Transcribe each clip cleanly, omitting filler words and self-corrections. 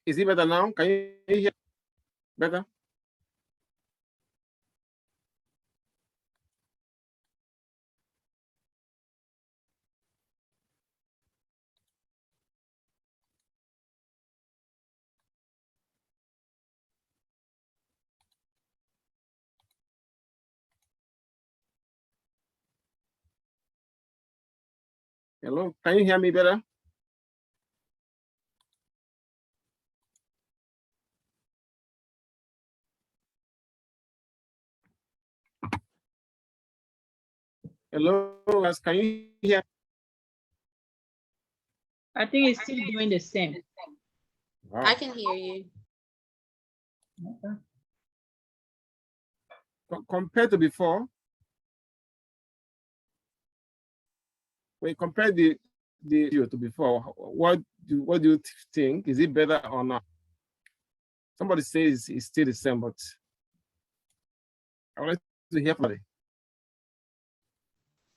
Is it better now? Can you hear better? Hello, can you hear me better? Hello, guys, can you hear? I think it's still doing the same. Wow. I can hear you. Okay. Compared to before, when you compare the video to before, what do you think? Is it better or not? Somebody says it's still the same, but I would like to hear from you.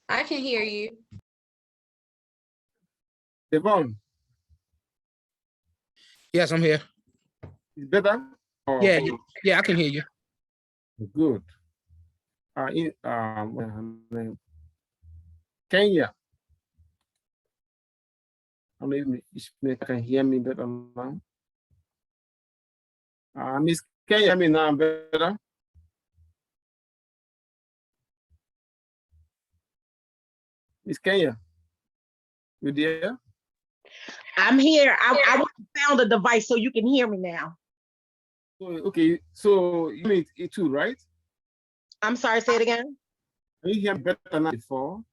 I can hear you. Devon, Yes, I'm here. is better? Or- Yeah, I can hear you. Good. Kenya. I mean, if you can hear me better now. Miss Kenya, hear me now better? Miss Kenya, you there? I'm here. I want to sound the device so you can hear me now. Okay, so you mean it too, right? I'm sorry, say it again. Can you hear better than before?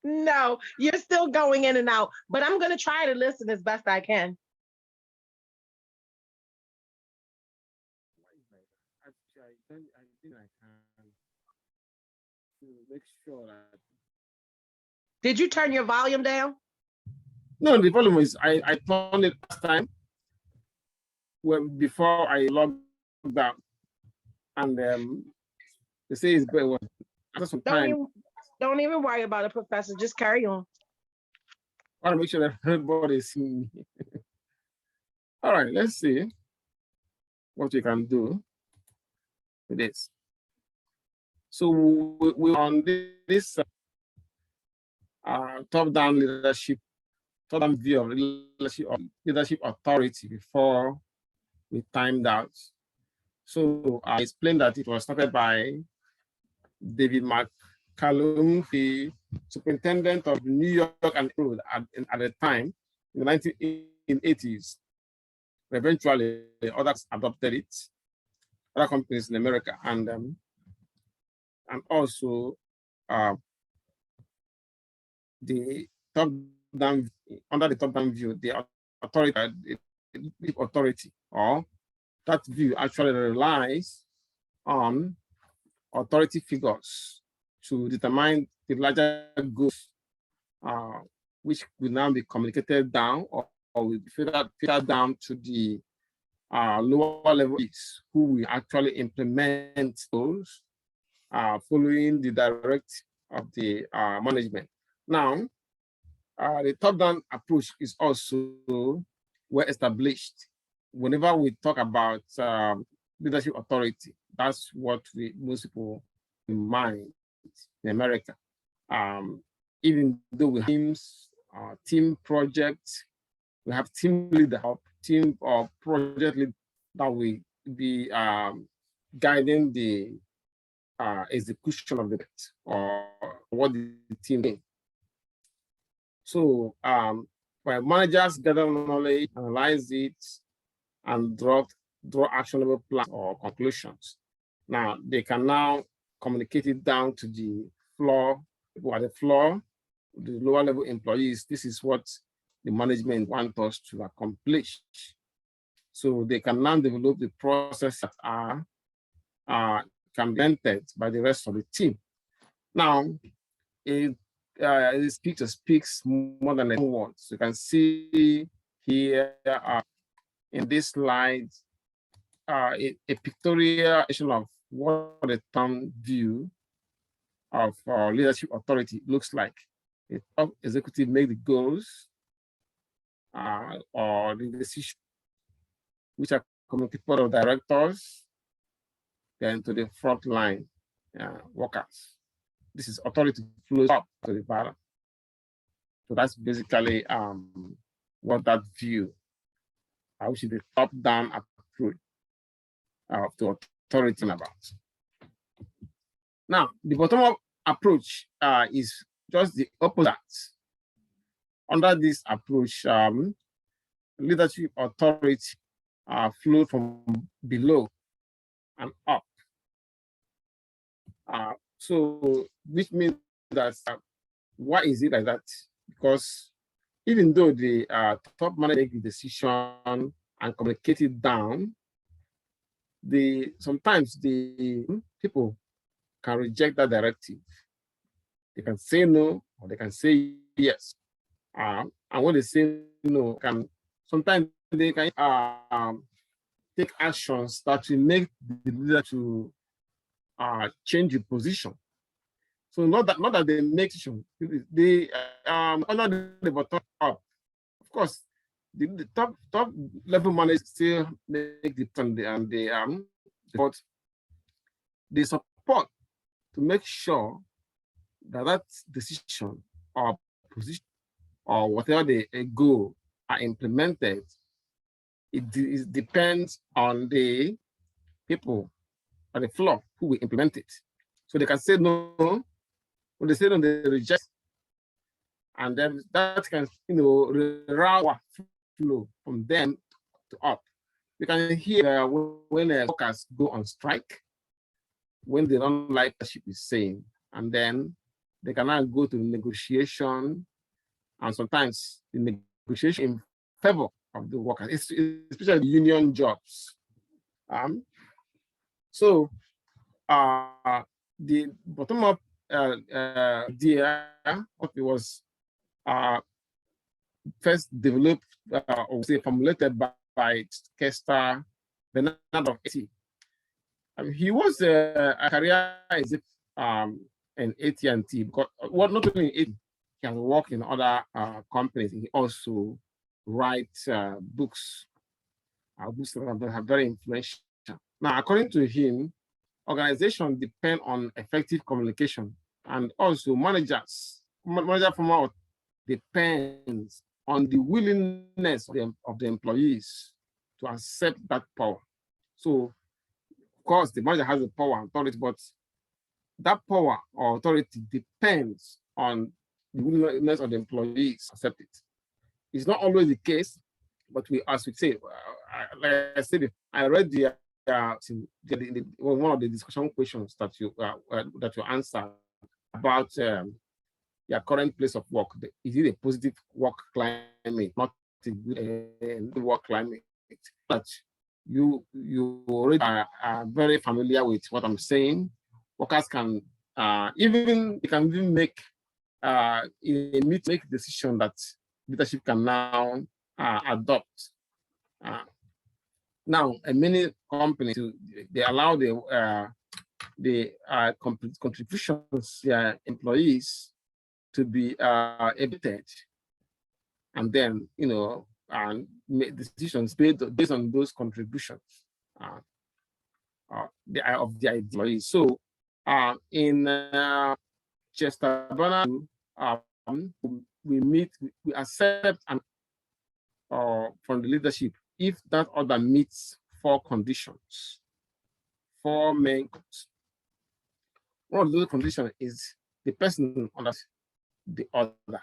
No, you're still going in and out, but I'm going to try to listen as best I can. I think I can to make sure that. Did you turn your volume down? No, the problem is I turned it last time before I logged out, and they say it's better. After some time, Don't even worry about it, Professor. Just carry on. I want to make sure that everybody is seeing me. All right, let's see what we can do with this. So we're on this top-down leadership, top-down view of leadership authority before we timed out. So I explained that it was started by David McCallum, the superintendent of New York and Erie Railroad at the time, in the 1980s. Eventually, others adopted it, other companies in America, and also the top-down, under the top-down view, the authority, or that view actually relies on authority figures to determine the larger goals, which will now be communicated down or will be filtered down to the lower levels who will actually implement those following the direct of the management. Now, the top-down approach is also well established. Whenever we talk about leadership authority, that's what most people in mind in America. Even though we have team projects, we have team leader, team or project lead that will be guiding the execution of the project or what the team is. So where managers gather knowledge, analyze it, and draw actionable plans or conclusions. Now they can now communicate it down to the floor, people at the floor, the lower level employees. This is what the management want us to accomplish. So they can now develop the process that are implemented by the rest of the team. Now, this picture speaks more than a words. You can see here in this slide a pictorial of what the term view of leadership authority looks like. The top executive make the goals, or the decision, which are communicated to the directors, then to the front line workers. This is authority flows up to the bottom. So that's basically what that view, which is the top-down approach to authority about. Now, the bottom-up approach is just the opposite. Under this approach, leadership authority flow from below and up. So, which means that why is it like that? Because even though the top manager make the decision and communicate it down, sometimes the people can reject that directive. They can say no, or they can say yes. And when they say no, sometimes they can take actions that will make the leader to change the position. So not that they make decision, they under the bottom up. Of course, the top level managers still make the but they support to make sure that decision or position or whatever they go are implemented. It depends on the people on the floor who will implement it. So they can say no. When they say no, they reject, and then that can reroute flow from them to up. You can hear when workers go on strike, when they don't like what she is saying, and then they can now go to negotiation, and sometimes the negotiation in favor of the workers, especially union jobs. So the bottom-up idea of it was first developed or say formulated by Kester Bernard of AT. He was a career executive in AT&T, because not only in AT, he has worked in other companies. He also writes books that are very influential. Now, according to him, organizations depend on effective communication, and also manager format depends on the willingness of the employees to accept that power. So, of course, the manager has the power and authority, but that power or authority depends on the willingness of the employees to accept it. It's not always the case, but as we say, like I said, I read one of the discussion questions that you answered about your current place of work. Is it a positive work climate, not a good work climate? But you already are very familiar with what I'm saying. Workers can even make make decision that leadership can now adopt. Now, many companies they allow the contributions employees to be emitted, and then and make decisions based on those contributions of the employees. So, in Chester Bernard, we accept from the leadership if that order meets 4 conditions, 4 main conditions. One of those conditions is the person understands the order,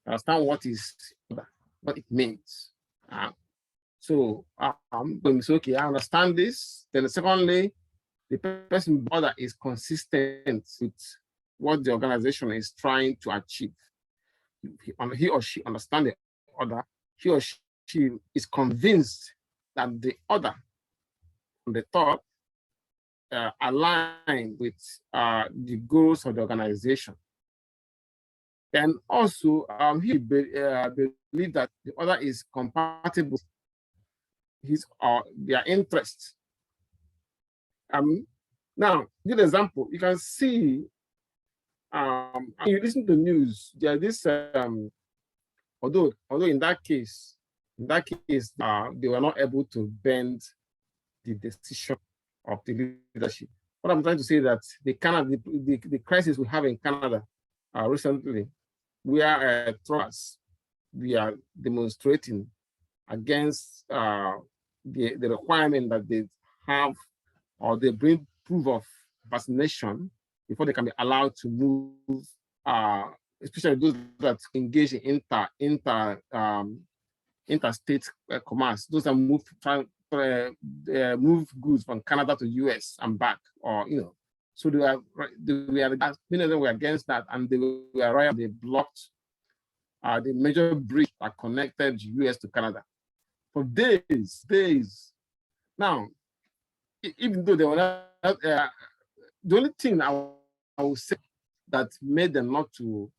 understand what it means. So it's okay, I understand this. Then secondly, the person order is consistent with what the organization is trying to achieve. He or she understands the order. He or she is convinced that the order on the top align with the goals of the organization. And also, he believe that the order is compatible with his or their interests. Now, good example, you can see, you listen to news, there is this Although in that case, they were not able to bend the decision of the leadership. What I'm trying to say is that the crisis we have in Canada recently, we are demonstrating against the requirement that they have, or they bring proof of vaccination before they can be allowed to move, especially those that engage in interstate commerce, those that move goods from Canada to US and back, or so many of them were against that, and they blocked the major bridge that connected US to Canada for days. Now, even though they were not, the only thing I would say that made them not to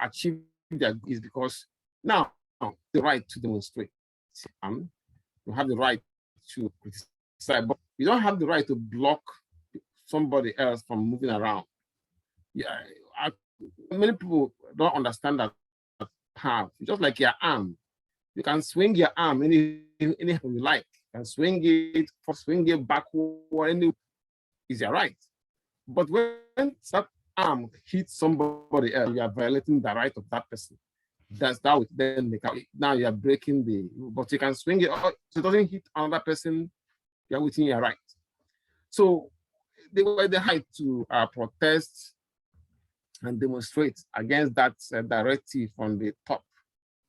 achieve their goal is because now the right to demonstrate, you have the right to criticize, but you don't have the right to block somebody else from moving around. Yeah, many people don't understand that path. Just like your arm, you can swing your arm any you like. You can swing it backward, any is your right. But when that arm hits somebody else, you are violating the right of that person. Then now you are breaking but you can swing it, so it doesn't hit another person, you are within your right. So they were the right to protest and demonstrate against that directive from the top.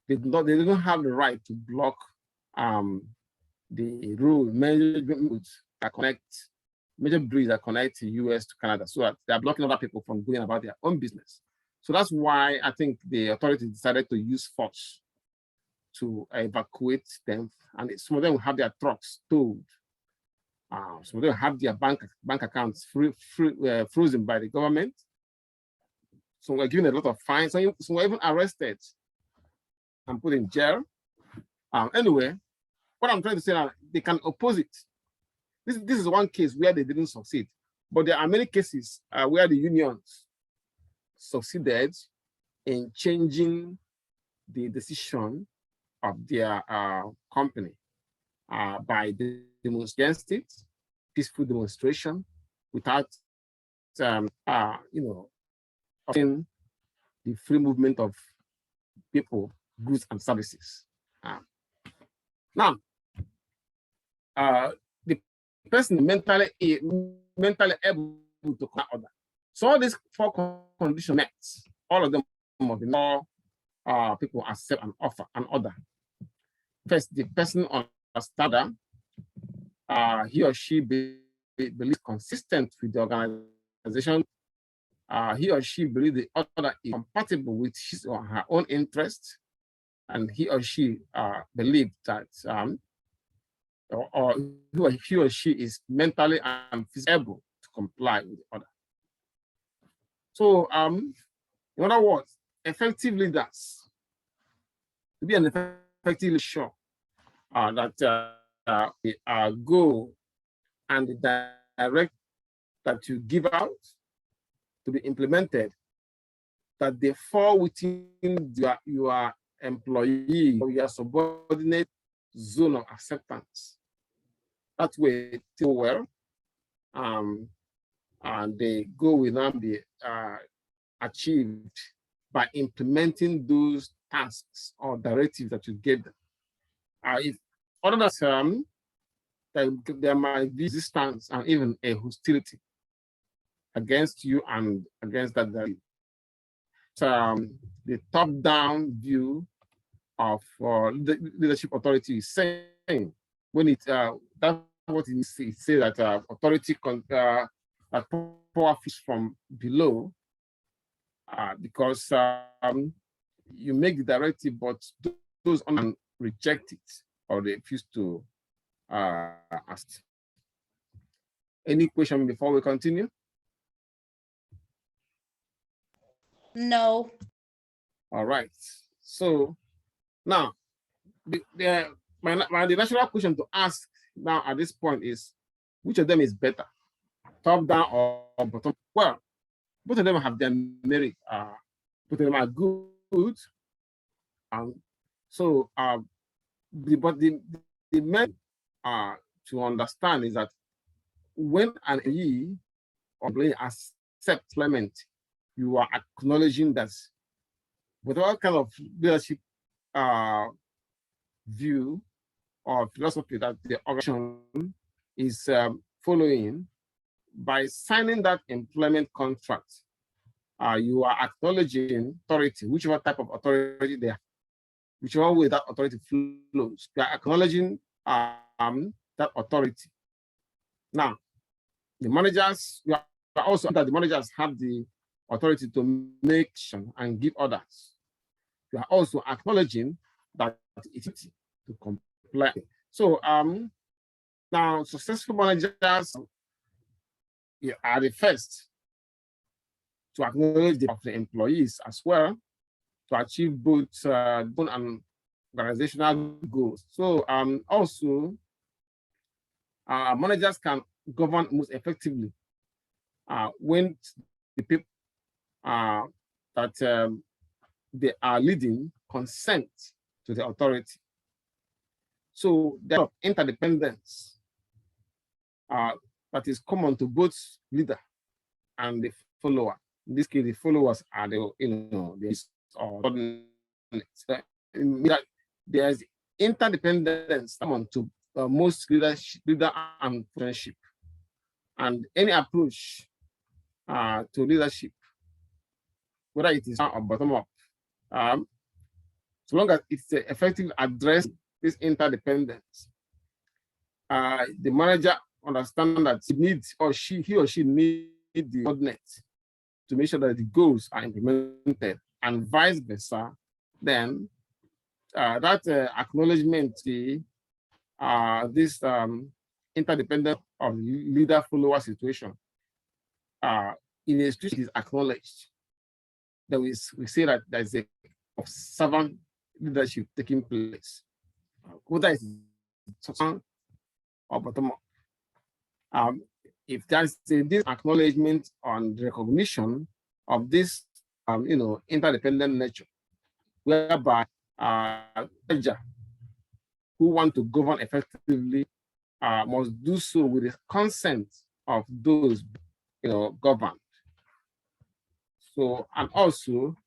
They didn't have the right to block the major bridges that connect the US to Canada, so that they are blocking other people from going about their own business. So that's why I think the authorities decided to use force to evacuate them, and some of them will have their trucks towed. Some of them have their bank accounts frozen by the government. So we're given a lot of fines. Some were even arrested and put in jail. Anyway, what I'm trying to say now, they can oppose it. This is one case where they didn't succeed, but there are many cases where the unions succeeded in changing the decision of their company by demonstrating against it, peaceful demonstration, without the free movement of people, goods, and services. Now, the person mentally able to order. So all these 4 conditions met, all of them must be more people accept an offer, an order. First, the person understands he or she believes consistent with the organization. He or she believes the order is compatible with his or her own interest, and he or she believes that or he or she is mentally and physically able to comply with the order. So, in other words, effective leaders, to be an effective leader, sure that the goal and the direct that you give out to be implemented, that they fall within your employee or your subordinate zone of acceptance. That way, do well, and the goal will now be achieved by implementing those tasks or directives that you gave them. If other than there might be resistance and even a hostility against you and against that directive. The top-down view of the leadership authority is saying when it that's what it says that authority that power flows from below, because you make the directive, but those on reject it or they refuse to ask. Any question before we continue? No. All right. So now, the natural question to ask now at this point is, which of them is better, top down or bottom? Well, both of them have their merit. Both of them are good. So the main to understand is that when an employee or employee accepts employment, you are acknowledging that whatever kind of leadership view or philosophy that the organization is following, by signing that employment contract, you are acknowledging authority, whichever type of authority they have, whichever way that authority flows. You are acknowledging that authority. Now, the managers, you are also that the managers have the authority to make action and give orders. You are also acknowledging that it is to comply. So now successful managers are the first to acknowledge the employees as well to achieve both own and organizational goals. So also managers can govern most effectively when the people that they are leading consent to the authority. So there are interdependence that is common to both leader and the follower. In this case, the followers are the there is interdependence common to most leader and friendship, and any approach to leadership, whether it is top or bottom up, so long as it's effectively address this interdependence, the manager understands that he or she needs the coordinates to make sure that the goals are implemented, and vice versa. Then that acknowledgement, this interdependent of leader-follower situation, in a situation is acknowledged. Then we say that there is a servant leadership taking place, whether it's top or bottom up. If there's this acknowledgement on the recognition of this, interdependent nature, whereby manager who want to govern effectively must do so with the consent of those, governed. So, and also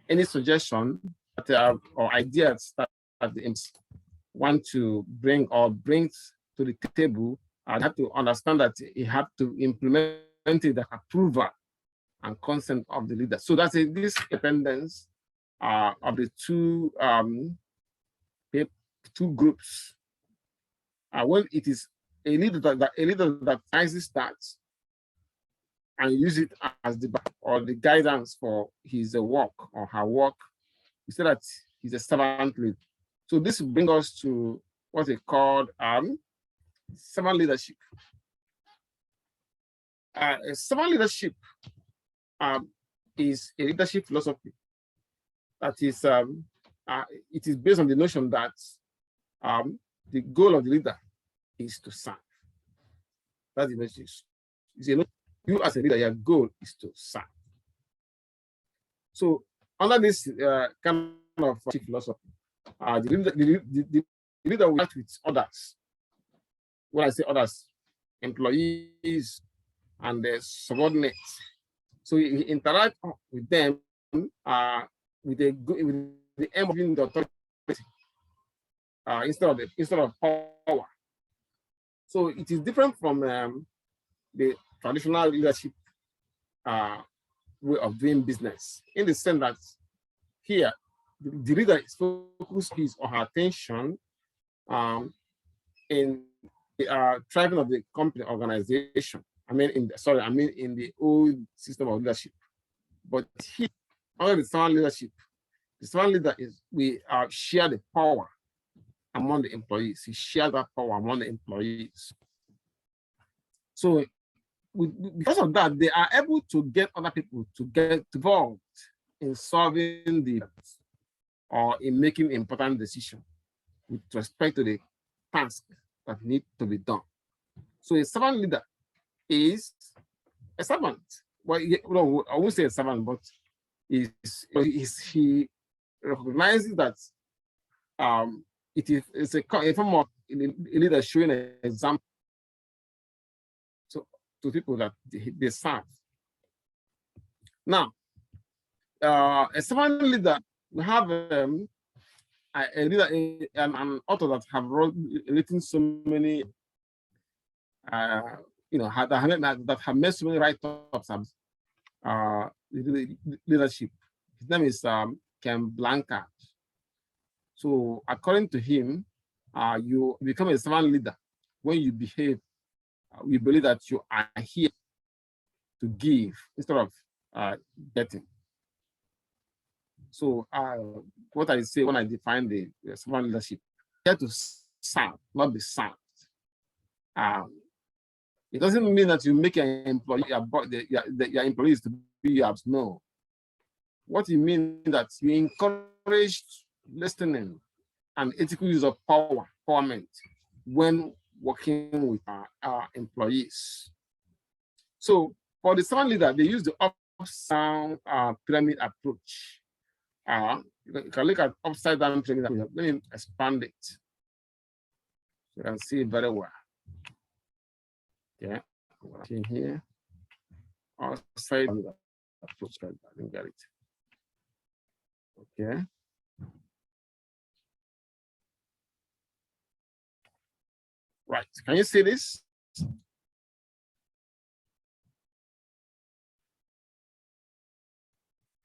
any suggestion that, or ideas that the want to bring or brings to the table, I have to understand that you have to implement the approval and consent of the leader. So that's this dependence of the two groups. When it is a leader that rises that and use it as the or the guidance for his work or her work, we say that he's a servant leader. So this brings us to what they call servant leadership. Servant leadership is a leadership philosophy that is it is based on the notion that the goal of the leader is to serve. That's the message. You as a leader, your goal is to serve. So under this kind of philosophy, the leader will act with others. When I say others, employees and their subordinates. So he interact with them with the aim of giving the authority instead of power. So it is different from the traditional leadership way of doing business, in the sense that here the leader is focused his or her attention in the thriving of the company organization. In the old system of leadership. But here, under the servant leadership, the servant leader we share the power among the employees. He shares that power among the employees. So because of that, they are able to get other people to get involved in solving or in making important decisions with respect to the task that need to be done. So a servant leader is a servant. Well, I won't say a servant, but he recognizes that it's a form of a leader showing an example to people that they serve. Now, a servant leader, we have a leader, an author that have written so many, that have made so many write-ups leadership. His name is Ken Blanchard. So according to him, you become a servant leader when you behave. We believe that you are here to give instead of getting. So what I say when I define the servant leadership, here to serve, not be served. It doesn't mean that you make an employee, your employees to be yours. No. What it means that you encourage listening and ethical use of empowerment when working with our employees. So for the servant leader, they use the upside pyramid approach. You can look at upside down pyramid approach. Let me expand it. You can see it very well. Yeah, here. Upside down approach. I didn't get it. Okay. Right. Can you see this?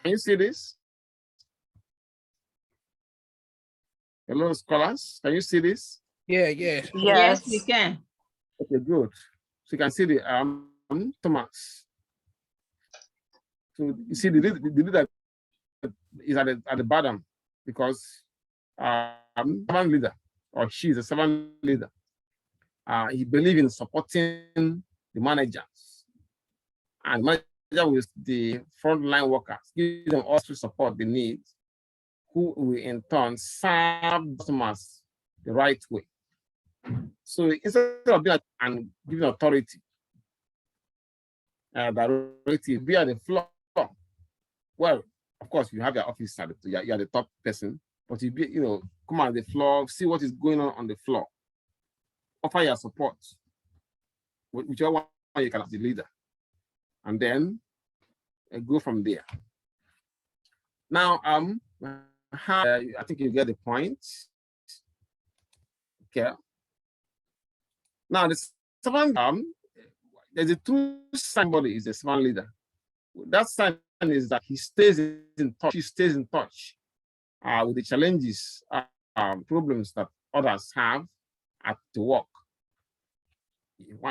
Can you see this? Hello, scholars. Can you see this? Yeah. Yes, we can. Okay, good. So you can see the Thomas. So you see the leader is at the bottom because servant leader, or she is a servant leader. He believes in supporting the managers, and manager with the frontline workers, give them all the support they need, who will in turn serve customers the right way. So instead of being and giving authority, directive, be at the floor. Well, of course, you have your office at you are the top person, but you be, come on the floor, see what is going on the floor, offer your support, whichever one you can as the leader, and then go from there. Now, I think you get the point. Okay. Now, the servant, there's a true somebody is a servant leader. That sign is that he stays in touch. He stays in touch with the challenges, problems that others have at the work.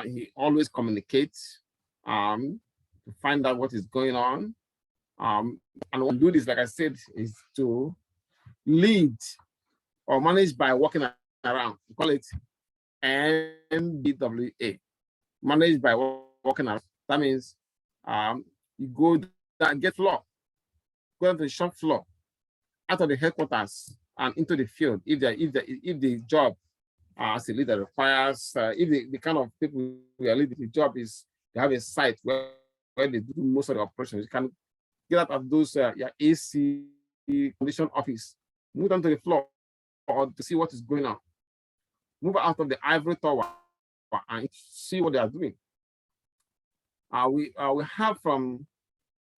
He always communicates to find out what is going on. And what do this, like I said, is to lead or manage by walking around. We call it MBWA. Manage by walking around. That means you go down, get floor, go to the shop floor, out of the headquarters and into the field. If the job as a leader requires, if the kind of people we are leading, the job is they have a site where they do most of the operations. You can get out of those your AC condition office, move down to the floor or to see what is going on. Move out of the ivory tower and see what they are doing. We have from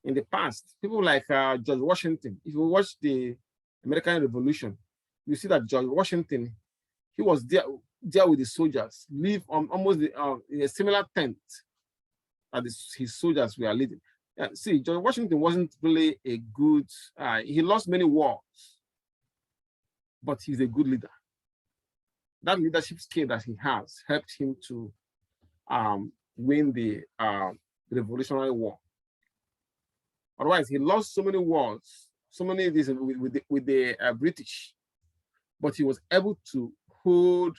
in the past people like George Washington. If you watch the American Revolution, you see that George Washington, he was there with the soldiers, live on almost in a similar tent that his soldiers were living. See, George Washington wasn't really a good. He lost many wars, but he's a good leader. That leadership skill that he has helped him to win the Revolutionary War. Otherwise, he lost so many wars, so many of these with the British, but he was able to hold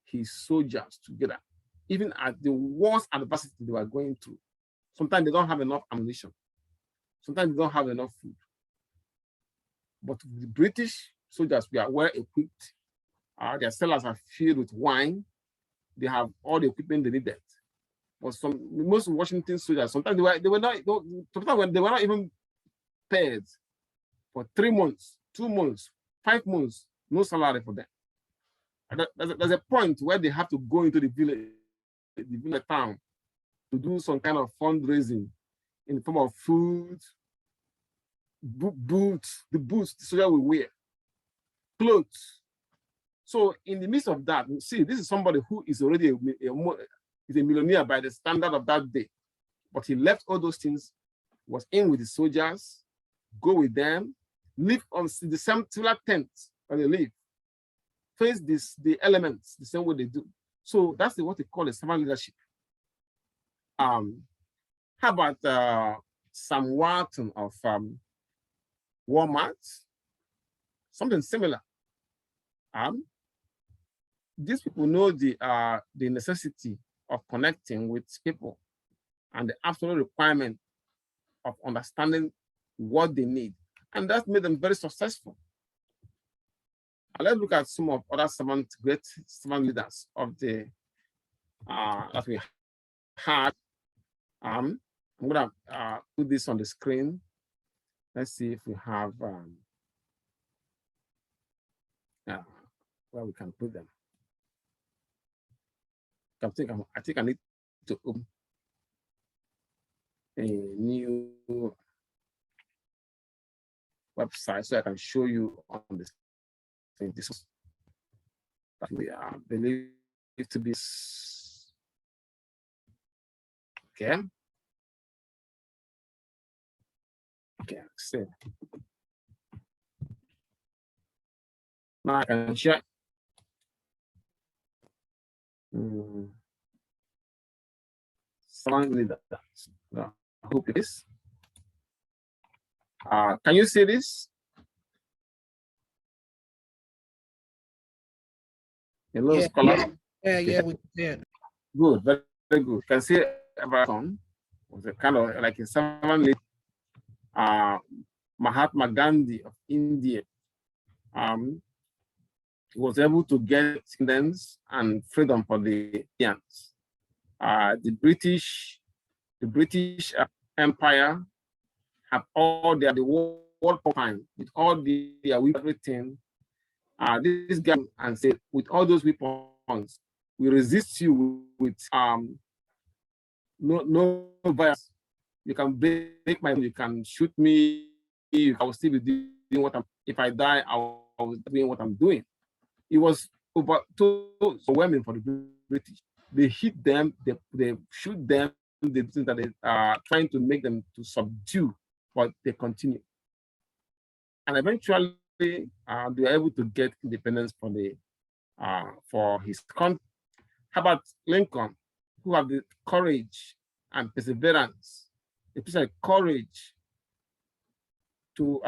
his soldiers together, even at the worst adversity they were going through. Sometimes they don't have enough ammunition. Sometimes they don't have enough food. But the British soldiers were well equipped. Their cellars are filled with wine. They have all the equipment they needed. But most Washington soldiers, sometimes they were not even paid for 3 months, 2 months, 5 months, no salary for them. And there's a point where they have to go into the village town to do some kind of fundraising in the form of food, boots, the soldier will wear, clothes. So in the midst of that, see, this is somebody who is already is a millionaire by the standard of that day, but he left all those things, was in with the soldiers, go with them, live on the same similar tent where they live, face the elements the same way they do. So that's what they call a servant leadership. How about Sam Walton of Walmart? Something similar. These people know the necessity of connecting with people and the absolute requirement of understanding what they need. And that made them very successful. Let's look at some of other great servant leaders of the that we had. I'm gonna put this on the screen. Let's see if we have where we can put them. I think I need to open a new website so I can show you on this thing. This is that we believe to be okay. Okay, see. Now I can share. Someone need that. I hope it is. Can you see this? Hello, Yeah, scholar. Yeah, we can. Good, very, very good. You can see Everton was a kind of like a servant leader. Mahatma Gandhi of India was able to get independence and freedom for the Indians. The British Empire have all the world time with all their everything. This guy and said, with all those weapons, we resist you with no violence. You can break my, you can shoot me. I will still be doing what I'm. If I die, I will be doing what I'm doing. It was overwhelming for the British. They hit them, they shoot them, they think that they are trying to make them to subdue, but they continue. And eventually, they are able to get independence for his country. How about Lincoln, who have the courage and perseverance, especially courage to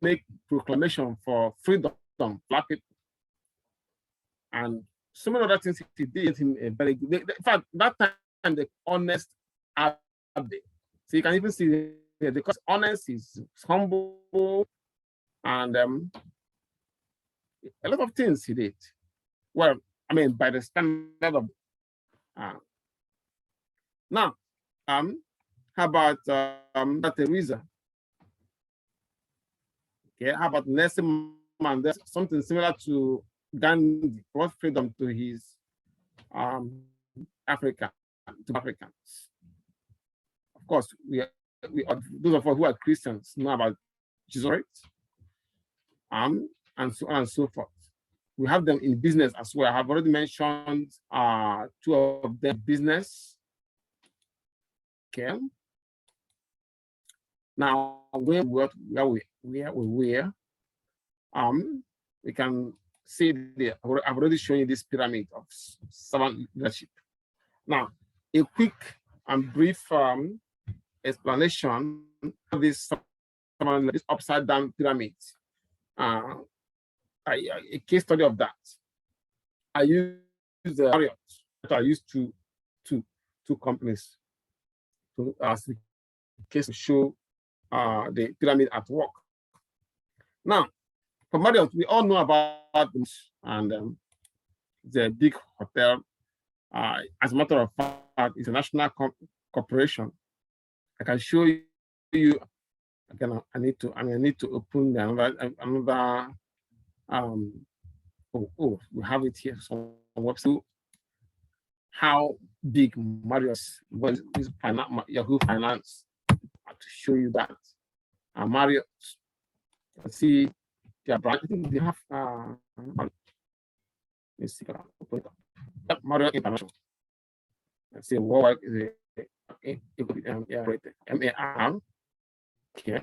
make proclamation for freedom, black people, and so many other things he did him a very good. In fact, that time the honest Abbey. So you can even see here, because honest is humble, and a lot of things he did. Well, I mean, by the standard of now, how about Teresa? Okay, how about Nelson Mandela? Something similar to Gandhi brought freedom to his Africans. Of course, we those of us who are Christians know about Jesus, right? And so on and so forth. We have them in business as well. I have already mentioned 2 of them business. Okay. Now where we were, we can see I've already shown you this pyramid of servant leadership. Now, a quick and brief explanation of this upside down pyramid. A case study of that. I use the Marriott that I used to two companies to as the case to show the pyramid at work. Now, for Marriott, we all know about this, and the big hotel. As a matter of fact, it's a national corporation. I can show you again. I need to open another. We have it here. Some website. How big Marriott was Yahoo Finance to show you that Marriott. Let's see their brand. I think they have. Let's see. Marriott International. Let's see. Worldwide is MAR. Okay.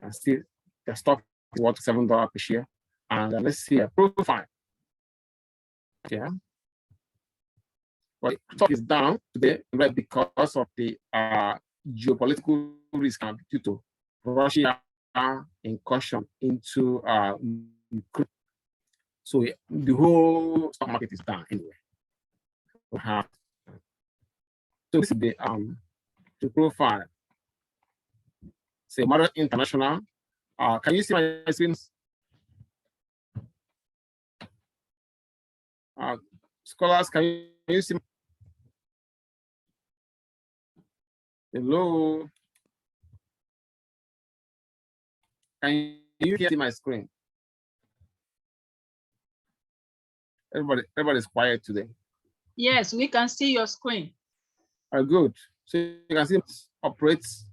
And still, the stock is worth $7 per share. And let's see a profile. Okay. But stock is down today because of the geopolitical risk due to Russia incursion into Ukraine. So the whole stock market is down anyway. So this is the profile. Say Marriott International. Can you see my screen? Scholars, can you see? Hello. Can you see my screen? Everybody's quiet today. Yes, we can see your screen. Good. So you can see operates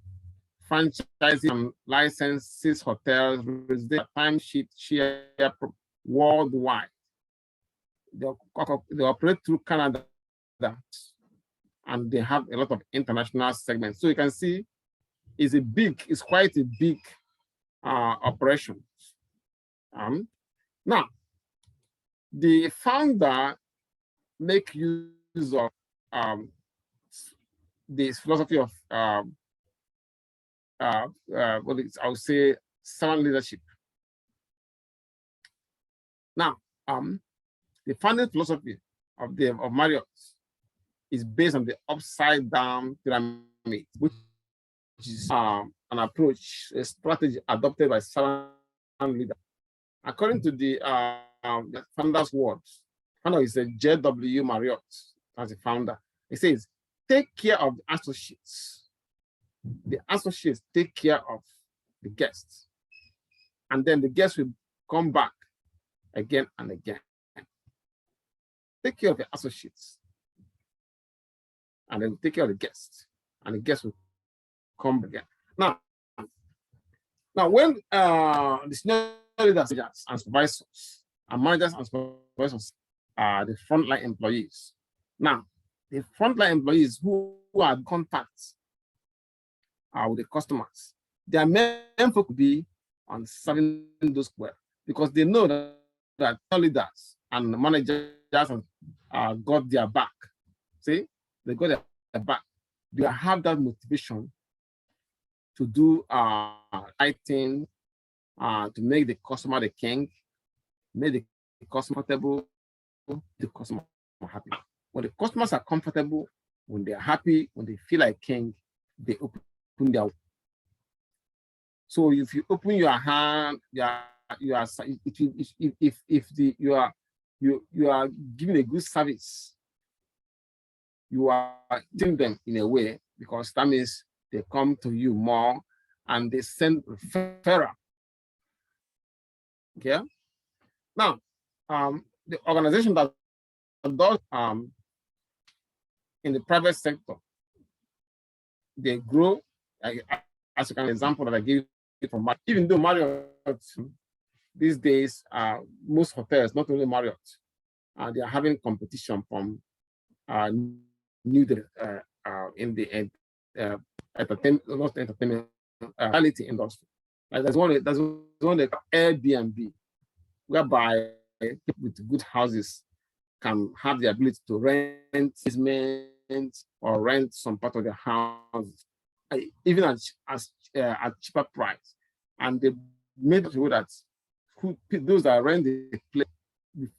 franchising and licenses hotels, residential timesheet share worldwide. They operate through Canada, and they have a lot of international segments. So you can see it's quite a big operation. Now, the founder make use of this philosophy of I would say servant leadership. Now, the founding philosophy of Marriott is based on the upside down pyramid, which is an approach, a strategy adopted by servant leaders. According to the founder's words, founder is a J.W. Marriott as the founder. He says, take care of the associates. The associates take care of the guests. And then the guests will come back again and again. Take care of the associates. And then take care of the guests. And the guests will come again. Now when the senior leaders and supervisors and managers and supervisors are the frontline employees. Now, the frontline employees who are in contact with the customers, their main focus will be on serving those well, because they know that leaders and managers got their back. See, they got their back. They have that motivation to do right thing, to make the customer the king, make the customer comfortable, the customer happy. When the customers are comfortable, when they are happy, when they feel like king, they open their. So if you open your hand, you are giving a good service, you are treating them in a way, because that means they come to you more and they send referral. Okay. Now, the organization that does in the private sector, they grow. As an example that I gave you from Marriott, even though Marriott these days, most hotels, not only Marriott, they are having competition from new in the entertainment reality industry. Like there's one Airbnb, whereby people with good houses can have the ability to rent or rent some part of their house, even at cheaper price. And they made it so that those that rent the place,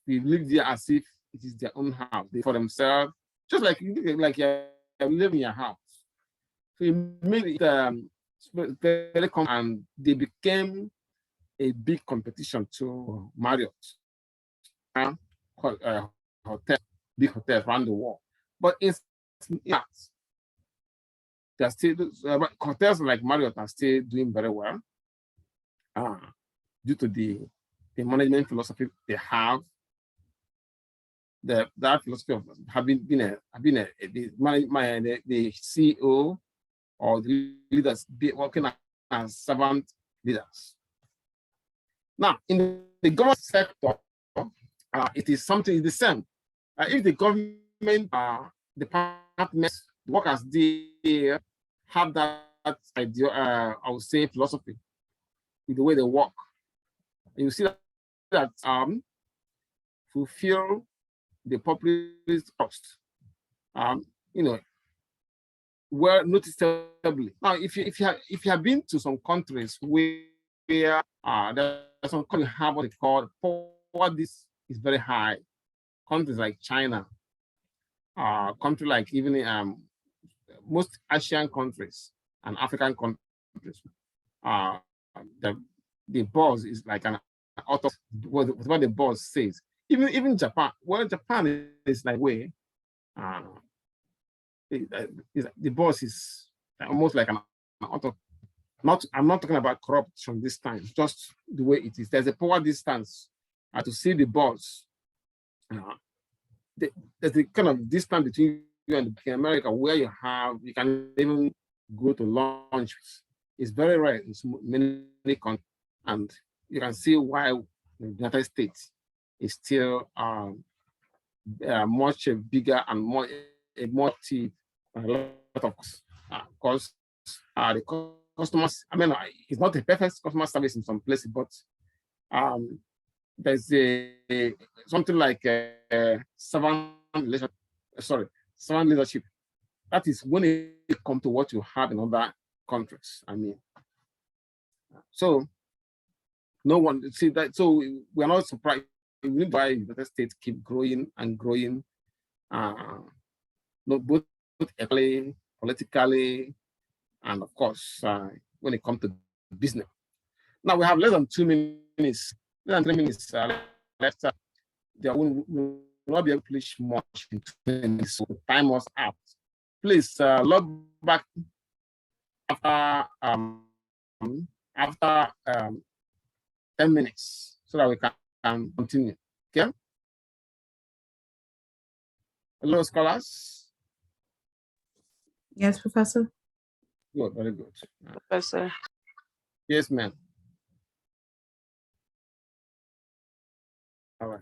they live there as if it is their own house. They for themselves, just like you live in your house. So it made it very and they became a big competition to Marriott, hotel, big hotels around the world. But it's they are still, hotels like Marriott are still doing very well due to the management philosophy they have. That philosophy of having been the CEO or the leaders working as servant leaders. Now, in the government sector, it is something the same. If the government departments, workers there have that idea, I would say philosophy with the way they work, you see that fulfill the populist trust, well noticeably. Now, if you have been to some countries where there's some countries have what they call poverty is very high. Countries like China, countries like even most Asian countries and African countries, the boss is like an author, what the boss says. Even Japan, well, Japan is like way, the boss is almost like an author. I'm not talking about corruption this time, just the way it is. There's a power distance to see the boss. There's a kind of distance between you and America where you can even go to lunch. It's very rare in many countries, and you can see why the United States is still much bigger and more active. A lot of because the customers. I mean, it's not a perfect customer service in some places, but there's something like servant leadership. That is when it comes to what you have in other countries. I mean, so no one see that. So we're not surprised. We need why the United States keep growing and growing. Both economically, politically, and of course, when it comes to business. Now we have less than 2 minutes, less than 3 minutes left. There will not be able to publish much in 2 minutes, so time was up. Please log back after 10 minutes so that we can continue. Okay. Hello, scholars. Yes, Professor. Good, very good. Professor. Yes, ma'am. All right.